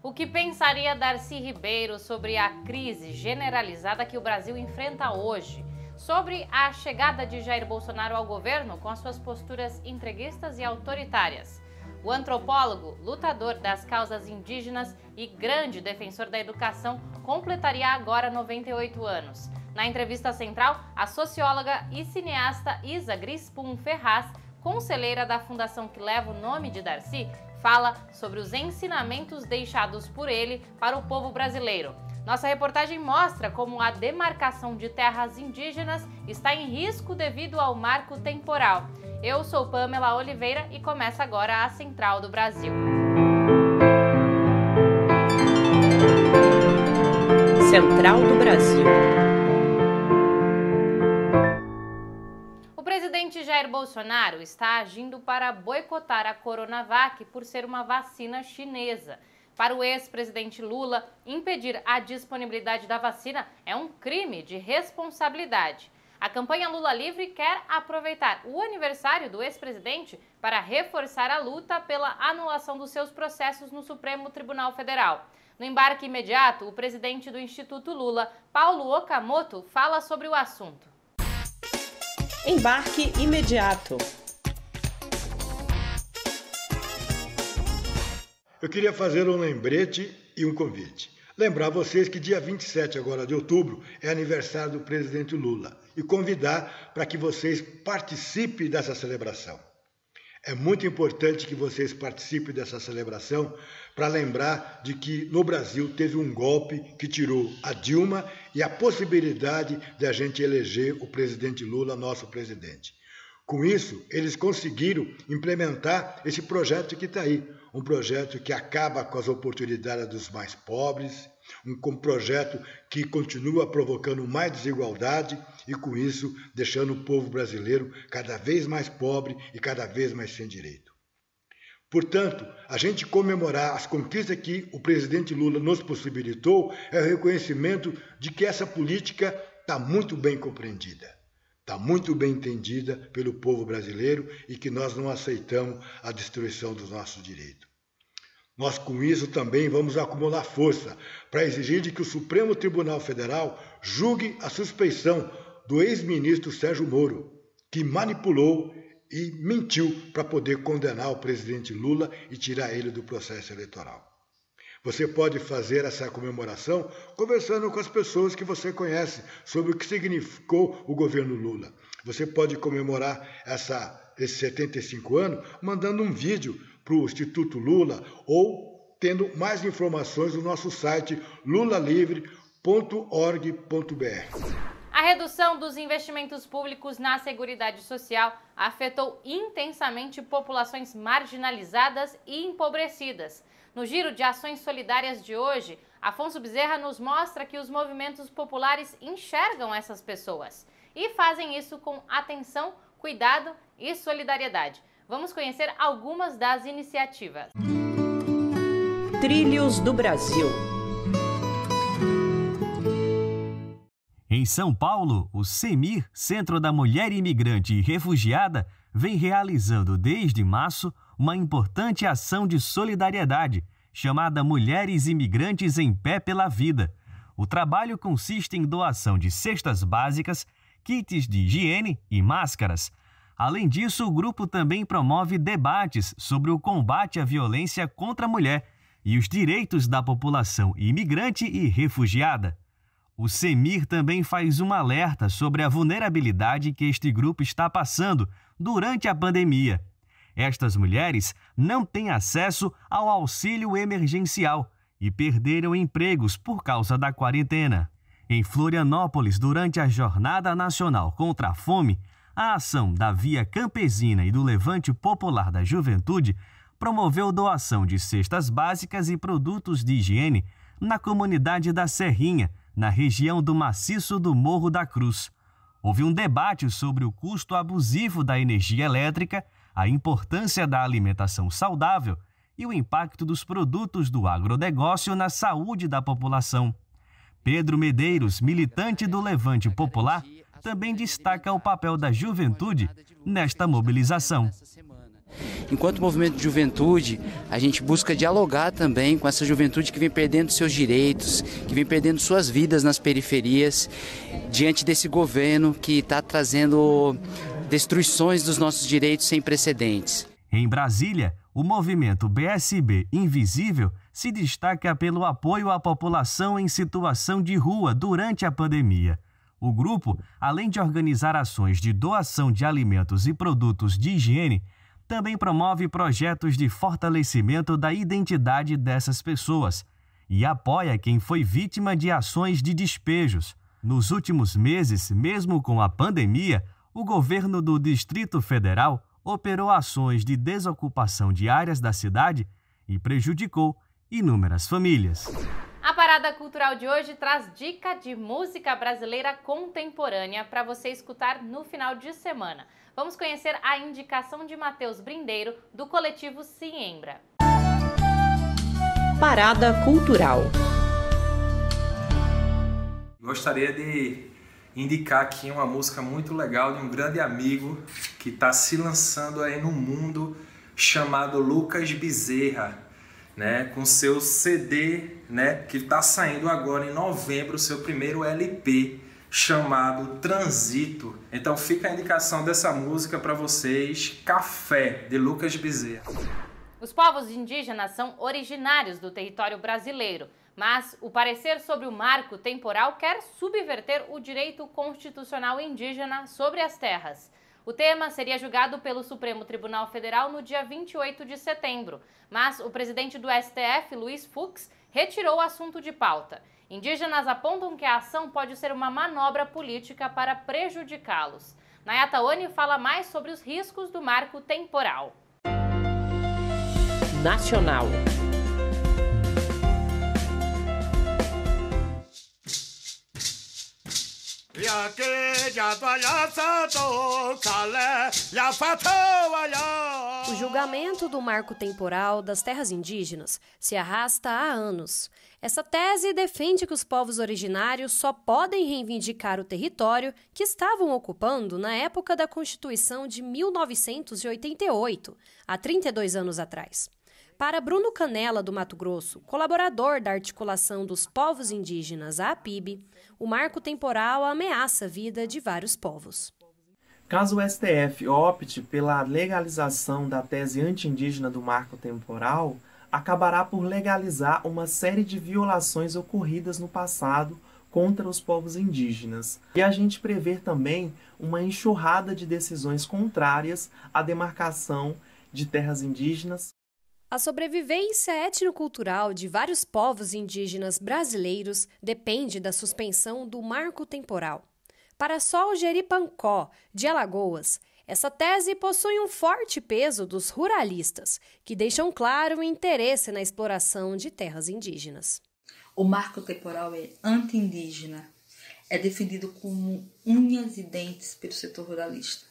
O que pensaria Darcy Ribeiro sobre a crise generalizada que o Brasil enfrenta hoje? Sobre a chegada de Jair Bolsonaro ao governo com as suas posturas entreguistas e autoritárias? O antropólogo, lutador das causas indígenas e grande defensor da educação completaria agora 98 anos. Na entrevista central, a socióloga e cineasta Isa Grispun Ferraz, conselheira da fundação que leva o nome de Darcy, fala sobre os ensinamentos deixados por ele para o povo brasileiro. Nossa reportagem mostra como a demarcação de terras indígenas está em risco devido ao marco temporal. Eu sou Pamela Oliveira e começa agora a Central do Brasil. Central do Brasil. O presidente Jair Bolsonaro está agindo para boicotar a Coronavac por ser uma vacina chinesa. Para o ex-presidente Lula, impedir a disponibilidade da vacina é um crime de responsabilidade. A campanha Lula Livre quer aproveitar o aniversário do ex-presidente para reforçar a luta pela anulação dos seus processos no Supremo Tribunal Federal. No embarque imediato, o presidente do Instituto Lula, Paulo Okamoto, fala sobre o assunto. Embarque imediato. Eu queria fazer um lembrete e um convite. Lembrar vocês que dia 27 agora de outubro é aniversário do presidente Lula e convidar para que vocês participem dessa celebração. É muito importante que vocês participem dessa celebração para lembrar de que no Brasil teve um golpe que tirou a Dilma e a possibilidade de a gente eleger o presidente Lula, nosso presidente. Com isso, eles conseguiram implementar esse projeto que está aí, um projeto que acaba com as oportunidades dos mais pobres, um projeto que continua provocando mais desigualdade e, com isso, deixando o povo brasileiro cada vez mais pobre e cada vez mais sem direito. Portanto, a gente comemorar as conquistas que o presidente Lula nos possibilitou é o reconhecimento de que essa política está muito bem compreendida. Está muito bem entendida pelo povo brasileiro e que nós não aceitamos a destruição dos nossos direitos. Nós, com isso, também vamos acumular força para exigir de que o Supremo Tribunal Federal julgue a suspeição do ex-ministro Sérgio Moro, que manipulou e mentiu para poder condenar o presidente Lula e tirar ele do processo eleitoral. Você pode fazer essa comemoração conversando com as pessoas que você conhece sobre o que significou o governo Lula. Você pode comemorar esses 75 anos mandando um vídeo para o Instituto Lula ou tendo mais informações no nosso site lulalivre.org.br. A redução dos investimentos públicos na Seguridade Social afetou intensamente populações marginalizadas e empobrecidas. No Giro de Ações Solidárias de hoje, Afonso Bezerra nos mostra que os movimentos populares enxergam essas pessoas e fazem isso com atenção, cuidado e solidariedade. Vamos conhecer algumas das iniciativas. Trilhos do Brasil. Em São Paulo, o CEMIR, Centro da Mulher Imigrante e Refugiada, vem realizando desde março uma importante ação de solidariedade, chamada Mulheres Imigrantes em Pé pela Vida. O trabalho consiste em doação de cestas básicas, kits de higiene e máscaras. Além disso, o grupo também promove debates sobre o combate à violência contra a mulher e os direitos da população imigrante e refugiada. O CEMIR também faz um alerta sobre a vulnerabilidade que este grupo está passando durante a pandemia. Estas mulheres não têm acesso ao auxílio emergencial e perderam empregos por causa da quarentena. Em Florianópolis, durante a Jornada Nacional contra a Fome, a ação da Via Campesina e do Levante Popular da Juventude promoveu doação de cestas básicas e produtos de higiene na comunidade da Serrinha, na região do maciço do Morro da Cruz. Houve um debate sobre o custo abusivo da energia elétrica, a importância da alimentação saudável e o impacto dos produtos do agronegócio na saúde da população. Pedro Medeiros, militante do Levante Popular, também destaca o papel da juventude nesta mobilização. Enquanto movimento de juventude, a gente busca dialogar também com essa juventude que vem perdendo seus direitos, que vem perdendo suas vidas nas periferias, diante desse governo que está trazendo destruições dos nossos direitos sem precedentes. Em Brasília, o movimento BSB Invisível se destaca pelo apoio à população em situação de rua durante a pandemia. O grupo, além de organizar ações de doação de alimentos e produtos de higiene, também promove projetos de fortalecimento da identidade dessas pessoas e apoia quem foi vítima de ações de despejos. Nos últimos meses, mesmo com a pandemia, o governo do Distrito Federal operou ações de desocupação de áreas da cidade e prejudicou inúmeras famílias. A Parada Cultural de hoje traz dica de música brasileira contemporânea para você escutar no final de semana. Vamos conhecer a indicação de Matheus Brindeiro, do coletivo Siembra. Parada Cultural. Gostaria de indicar aqui uma música muito legal de um grande amigo que está se lançando aí no mundo, chamado Lucas Bezerra, né, com seu CD, né, que está saindo agora em novembro, seu primeiro LP, chamado Transito. Então fica a indicação dessa música para vocês, Café, de Lucas Bezerra. Os povos indígenas são originários do território brasileiro, mas o parecer sobre o marco temporal quer subverter o direito constitucional indígena sobre as terras. O tema seria julgado pelo Supremo Tribunal Federal no dia 28 de setembro, mas o presidente do STF, Luiz Fux, retirou o assunto de pauta. Indígenas apontam que a ação pode ser uma manobra política para prejudicá-los. Nayata Oni fala mais sobre os riscos do marco temporal. Nacional. O julgamento do marco temporal das terras indígenas se arrasta há anos. Essa tese defende que os povos originários só podem reivindicar o território que estavam ocupando na época da Constituição de 1988, há 32 anos atrás. Para Bruno Canella, do Mato Grosso, colaborador da Articulação dos Povos Indígenas, a APIB, o marco temporal ameaça a vida de vários povos. Caso o STF opte pela legalização da tese anti-indígena do marco temporal, acabará por legalizar uma série de violações ocorridas no passado contra os povos indígenas. E a gente prevê também uma enxurrada de decisões contrárias à demarcação de terras indígenas. A sobrevivência étnico-cultural de vários povos indígenas brasileiros depende da suspensão do marco temporal. Para Sol Jeripancó, de Alagoas, essa tese possui um forte peso dos ruralistas, que deixam claro o interesse na exploração de terras indígenas. O marco temporal é anti-indígena, é defendido como unhas e dentes pelo setor ruralista.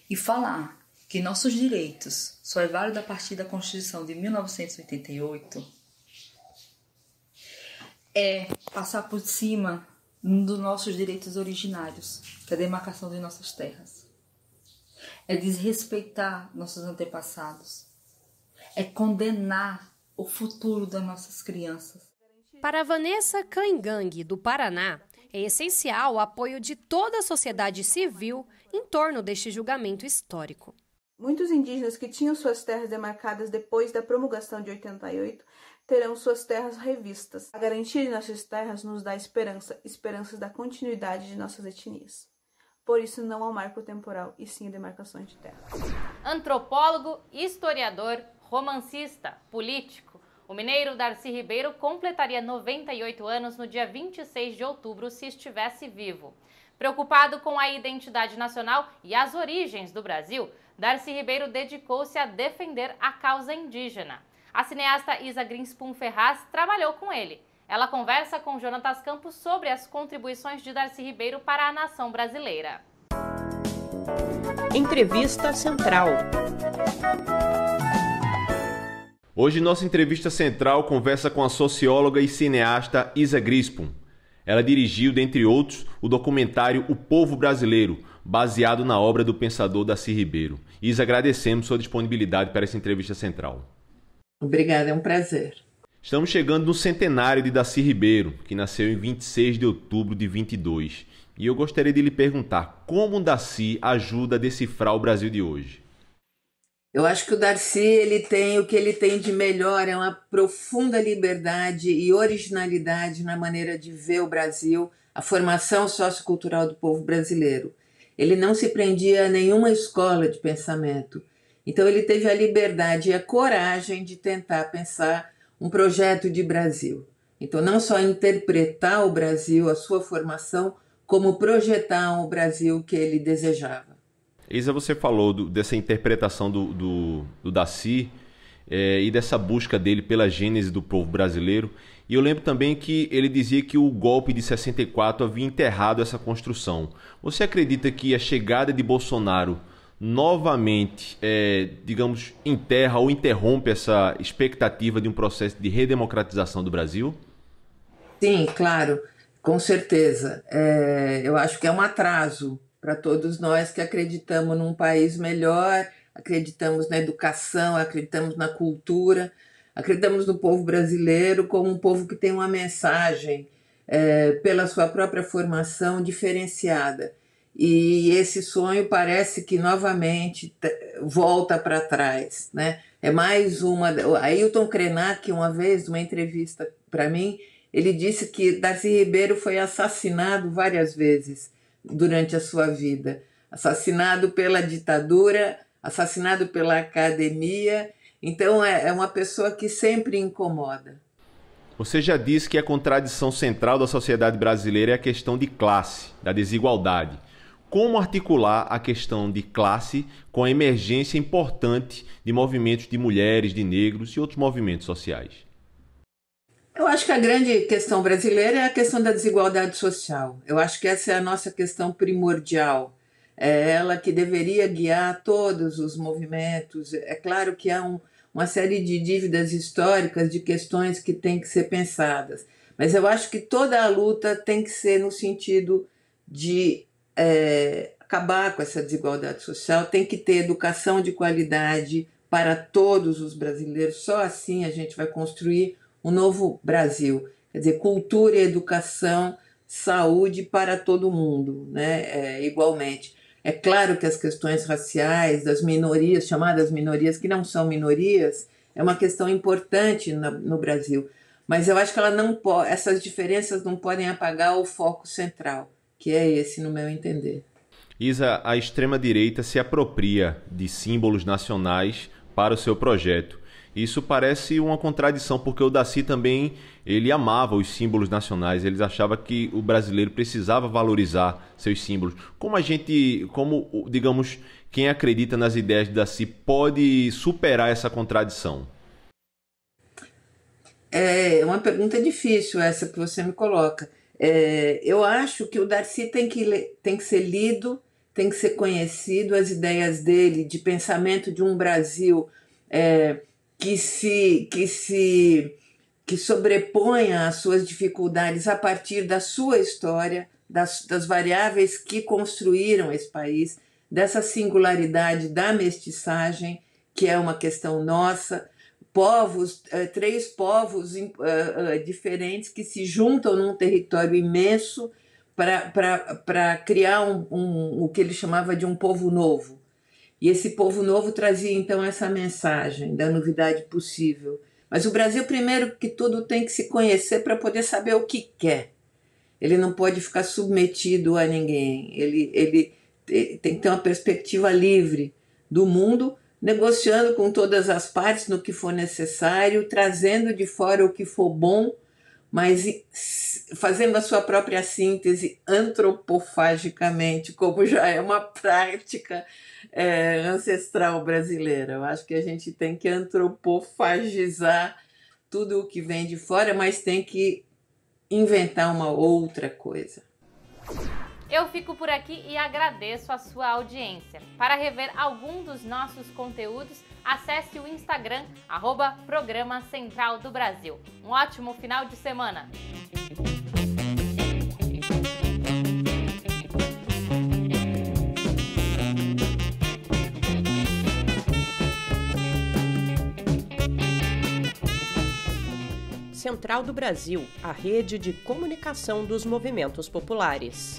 E falar que nossos direitos só é válido a partir da Constituição de 1988 é passar por cima dos nossos direitos originários, que é a demarcação de nossas terras. É desrespeitar nossos antepassados. É condenar o futuro das nossas crianças. Para Vanessa Cangang, do Paraná, é essencial o apoio de toda a sociedade civil em torno deste julgamento histórico. Muitos indígenas que tinham suas terras demarcadas depois da promulgação de 88 terão suas terras revistas. A garantia de nossas terras nos dá esperanças da continuidade de nossas etnias. Por isso não há marco temporal, e sim a demarcação de terras. Antropólogo, historiador, romancista, político, o mineiro Darcy Ribeiro completaria 98 anos no dia 26 de outubro se estivesse vivo. Preocupado com a identidade nacional e as origens do Brasil, Darcy Ribeiro dedicou-se a defender a causa indígena. A cineasta Isa Grinspoon Ferraz trabalhou com ele. Ela conversa com Jonatas Campos sobre as contribuições de Darcy Ribeiro para a nação brasileira. Entrevista Central. Hoje, nossa entrevista central conversa com a socióloga e cineasta Isa Grinspoon. Ela dirigiu, dentre outros, o documentário O Povo Brasileiro, baseado na obra do pensador Darcy Ribeiro. Isa, agradecemos sua disponibilidade para essa entrevista central. Obrigada, é um prazer. Estamos chegando no centenário de Darcy Ribeiro, que nasceu em 26 de outubro de 22. E eu gostaria de lhe perguntar como o Darcy ajuda a decifrar o Brasil de hoje. Eu acho que o Darcy ele tem o que ele tem de melhor, é uma profunda liberdade e originalidade na maneira de ver o Brasil, a formação sociocultural do povo brasileiro. Ele não se prendia a nenhuma escola de pensamento. Então ele teve a liberdade e a coragem de tentar pensar um projeto de Brasil. Então não só interpretar o Brasil, a sua formação, como projetar o Brasil que ele desejava. Isa, você falou dessa interpretação do Darcy e dessa busca dele pela gênese do povo brasileiro. E eu lembro também que ele dizia que o golpe de 64 havia enterrado essa construção. Você acredita que a chegada de Bolsonaro novamente, digamos, enterra ou interrompe essa expectativa de um processo de redemocratização do Brasil? Sim, claro, com certeza. Eu acho que é um atraso para todos nós que acreditamos num país melhor, acreditamos na educação, acreditamos na cultura, acreditamos no povo brasileiro como um povo que tem uma mensagem pela sua própria formação diferenciada. E esse sonho parece que novamente volta para trás, né? É mais uma... Ailton Krenak, uma vez, numa entrevista para mim, ele disse que Darcy Ribeiro foi assassinado várias vezes durante a sua vida. Assassinado pela ditadura, assassinado pela academia. Então é uma pessoa que sempre incomoda. Você já disse que a contradição central da sociedade brasileira é a questão de classe, da desigualdade. Como articular a questão de classe com a emergência importante de movimentos de mulheres, de negros e outros movimentos sociais? Eu acho que a grande questão brasileira é a questão da desigualdade social. Eu acho que essa é a nossa questão primordial. É ela que deveria guiar todos os movimentos. É claro que há uma série de dívidas históricas, de questões que têm que ser pensadas. Mas eu acho que toda a luta tem que ser no sentido de acabar com essa desigualdade social, tem que ter educação de qualidade para todos os brasileiros. Só assim a gente vai construir um novo Brasil. Quer dizer, cultura e educação, saúde para todo mundo, né? Igualmente. É claro que as questões raciais, das minorias, chamadas minorias, que não são minorias, é uma questão importante no Brasil. Mas eu acho que essas diferenças não podem apagar o foco central, que é esse, no meu entender. Isa, a extrema-direita se apropria de símbolos nacionais para o seu projeto. Isso parece uma contradição, porque o Darcy também ele amava os símbolos nacionais, ele achava que o brasileiro precisava valorizar seus símbolos. Digamos, quem acredita nas ideias de Darcy pode superar essa contradição? É uma pergunta difícil essa que você me coloca. Eu acho que o Darcy tem que ser lido, tem que ser conhecido, as ideias dele de pensamento de um Brasil que sobreponha as suas dificuldades a partir da sua história, das variáveis que construíram esse país, dessa singularidade da mestiçagem, que é uma questão nossa, três povos diferentes que se juntam num território imenso para criar o que ele chamava de um povo novo. E esse povo novo trazia, então, essa mensagem da novidade possível. Mas o Brasil, primeiro que tudo, tem que se conhecer para poder saber o que quer. Ele não pode ficar submetido a ninguém. Ele tem que ter uma perspectiva livre do mundo, negociando com todas as partes no que for necessário, trazendo de fora o que for bom, mas fazendo a sua própria síntese antropofagicamente, como já é uma prática ancestral brasileira. Eu acho que a gente tem que antropofagizar tudo o que vem de fora, mas tem que inventar uma outra coisa. Eu fico por aqui e agradeço a sua audiência. Para rever algum dos nossos conteúdos, acesse o Instagram, @Programa Central do Brasil. Um ótimo final de semana! Central do Brasil, a rede de comunicação dos movimentos populares.